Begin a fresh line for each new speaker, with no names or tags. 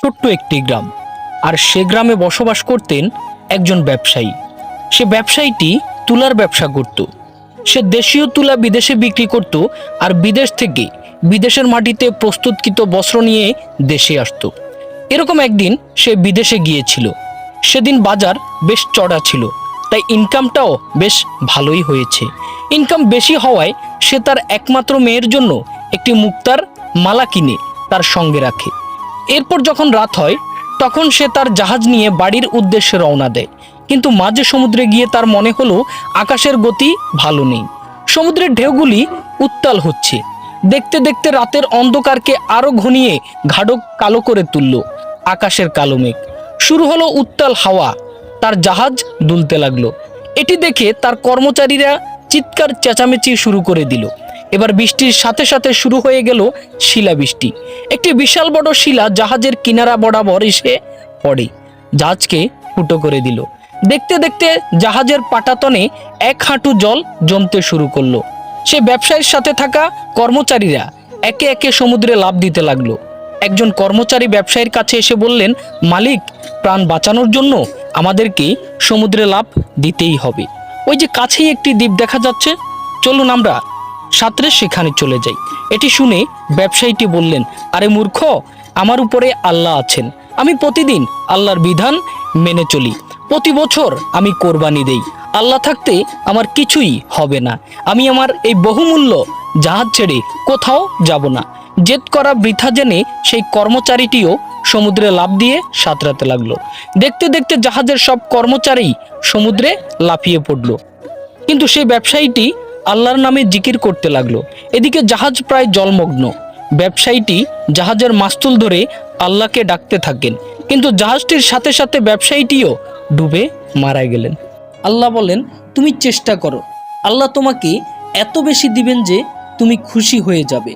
ছোট্ট একটি গ্রাম। আর সে গ্রামে বসবাস করতেন একজন ব্যবসায়ী। সে ব্যবসায়ীটি তুলার ব্যবসা করত। সে দেশীয় তুলা বিদেশে বিক্রি করত, আর বিদেশ থেকে বিদেশের মাটিতে প্রস্তুতকৃত বস্ত্র নিয়ে দেশে আসতো। এরকম একদিন সে বিদেশে গিয়েছিল। সেদিন বাজার বেশ চড়া ছিল, তাই ইনকামটাও বেশ ভালোই হয়েছে। ইনকাম বেশি হওয়ায় সে তার একমাত্র মেয়ের জন্য একটি মুক্তার মালা কিনে তার সঙ্গে রাখে। এরপর যখন রাত হয় তখন সে তার জাহাজ নিয়ে বাড়ির উদ্দেশ্যে রওনা দেয়। কিন্তু মাঝে সমুদ্রে গিয়ে তার মনে হলো আকাশের গতি ভালো নেই। সমুদ্রের ঢেউগুলি উত্তাল হচ্ছে। দেখতে দেখতে রাতের অন্ধকারকে আরো ঘনিয়ে গাঢ় কালো করে তুলল আকাশের কালো মেঘ। শুরু হলো উত্তাল হাওয়া, তার জাহাজ দুলতে লাগলো। এটি দেখে তার কর্মচারীরা চিৎকার চেঁচামেচি শুরু করে দিল। এবার বৃষ্টির সাথে সাথে শুরু হয়ে গেল শিলাবৃষ্টি। একটি বিশাল বড় শিলা জাহাজের কিনারা বরাবর এসে পড়ে, জাহাজকে ফুটো করে দিল। দেখতে দেখতে জাহাজের পাটাতনে 1 হাঁটু জল জমতে শুরু করলো। সে ব্যবসায়ীর সাথে থাকা কর্মচারীরা একে একে সমুদ্রে লাফ দিতে লাগলো। একজন কর্মচারী ব্যবসায়ীর কাছে এসে বললেন, মালিক, প্রাণ বাঁচানোর জন্য আমাদেরকে সমুদ্রে লাফ দিতেই হবে। ওই যে কাছেই একটি দ্বীপ দেখা যাচ্ছে, চলুন আমরা সাঁতরে সেখানে চলে যাই। এটি শুনে ব্যবসায়ীটি বললেন, আরে মূর্খ, আমার উপরে আল্লাহ আছেন। আমি প্রতিদিন আল্লাহর বিধান মেনে চলি। প্রতি বছর আমি কোরবানি দেই। আল্লাহ থাকতে আমার কিছুই হবে না। আমি আমার এই বহুমূল্য জাহাজ ছেড়ে কোথাও যাব না। জেদ করা বৃথা জেনে সেই কর্মচারীটিও সমুদ্রে লাফ দিয়ে সাঁতরাতে লাগলো। দেখতে দেখতে জাহাজের সব কর্মচারী সমুদ্রে লাফিয়ে পড়ল। কিন্তু সেই ব্যবসায়ীটি আল্লাহর নামে জিকির করতে লাগলো। এদিকে জাহাজ প্রায় জলমগ্ন। ব্যবসায়ীটি জাহাজের মাস্তুল ধরে আল্লাহকে ডাকতে থাকেন, কিন্তু জাহাজটির সাথে সাথে ব্যবসায়ীটিও ডুবে মারা গেলেন। আল্লাহ বলেন, তুমি চেষ্টা করো, আল্লাহ তোমাকে এত বেশি দিবেন যে তুমি খুশি হয়ে যাবে।